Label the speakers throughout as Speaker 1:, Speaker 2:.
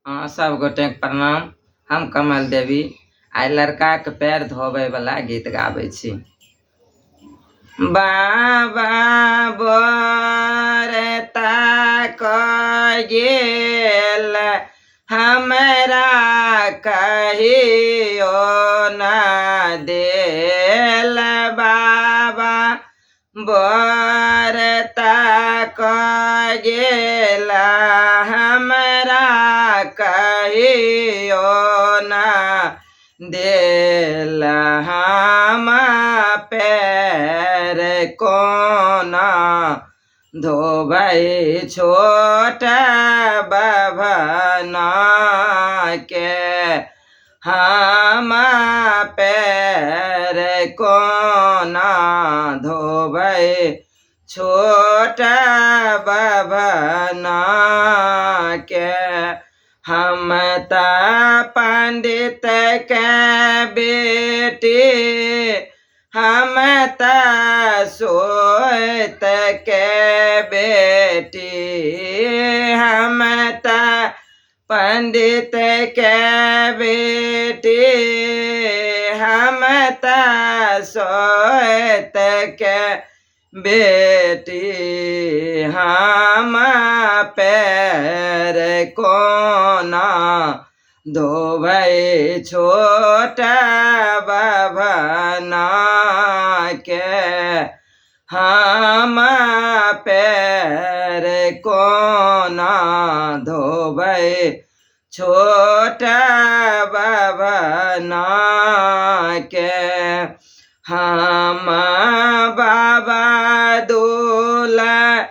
Speaker 1: सब गोटे के प्रणाम। हम कमल देवी आइ लड़का के पैर धोबे वाला गीत गाबै छी। बाबा बरता क गेल हमरा कहियो न देल। बाबा बरता क गेल हमरा कहियो न देल। हम पैर कोना धोबै छोट बभना के। हम पैर कोना धोबै छोट बभना के। हम त पंडित के बेटी, हम त सोत के बेटी। हम त पंडित के बेटी, हम त सोत के बेटी। हम पैर कोना धोबै छोट बभना के। हम पैर कोना धोबै छोट बभना के। हम बाबा दुलारी,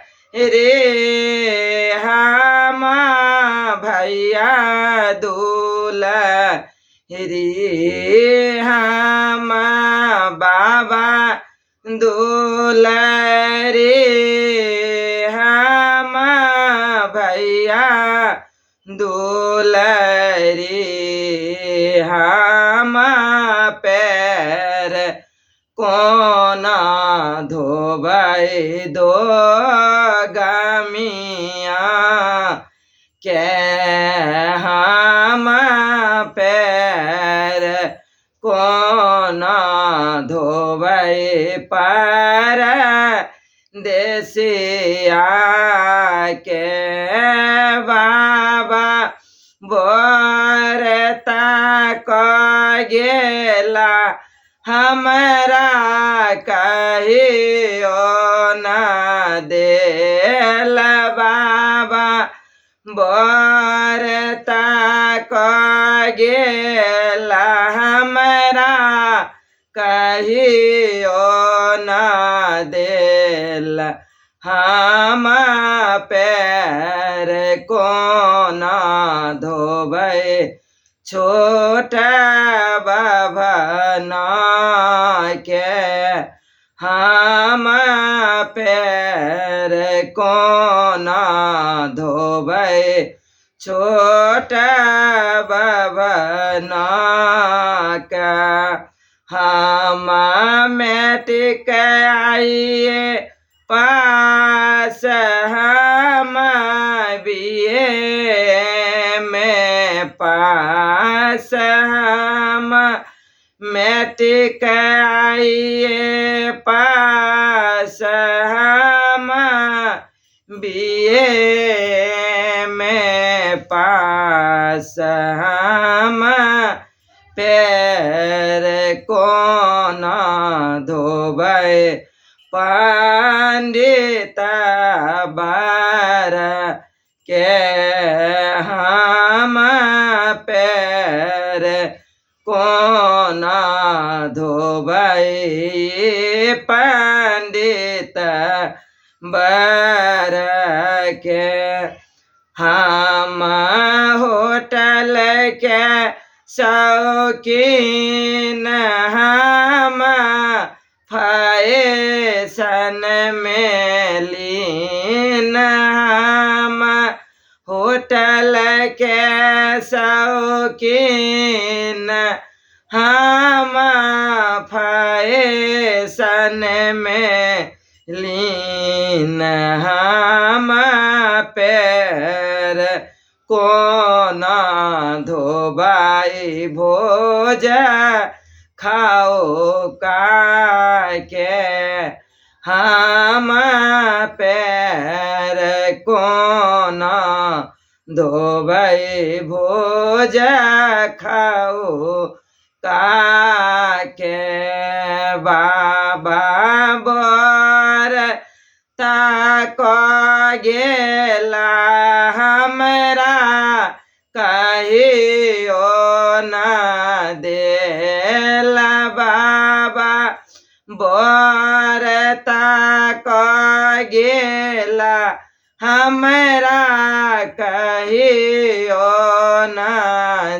Speaker 1: हम भैया दुलारी। हम बाबा दुलारी, हम भैया दुलारी। हम पैर कोना धोबै दो गमिया के। हम पैर कोना धोबै पर देसिया के। बाबा बरता क गेला हमरा कहियो न देल। बाबा बरता क गेला हमरा कहियो न देल। हम पैर कोना धोबै छोट बभना के। हम पैर कोना धोबै छोट बभना के। हम मैट्रिक आइए पास, हम बीए में पास। हम मैट्रिक आइए पास, हम बीए में पास। हम पैर कोना धोबै पंडित बर के। हम पैर कोना धोबै पंडित बर के। हम होटल के शौकीन, हम फैशन में लीन। हम होटल के शौकीन, हम फैशन में लीन। हम पैर कोन धोबाई भोज खाओ के हम पैर कोन धोबै भोज खाओ के बाबा बर ताक गेला हमरा कहियो न देला बाबा बर ताक गेला हमरा कहियो न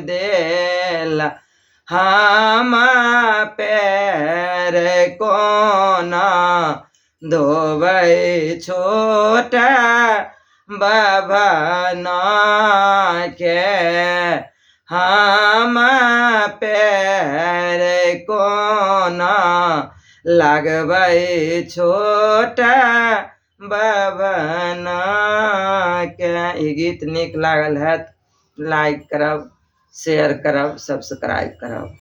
Speaker 1: देला हम पैर कोन धोबै छोटा बभन के हम पैर कोन लगबै छोटा बभन के। ई गीत नीक लागल है लाइक करब, शेयर करब, सब्सक्राइब करब।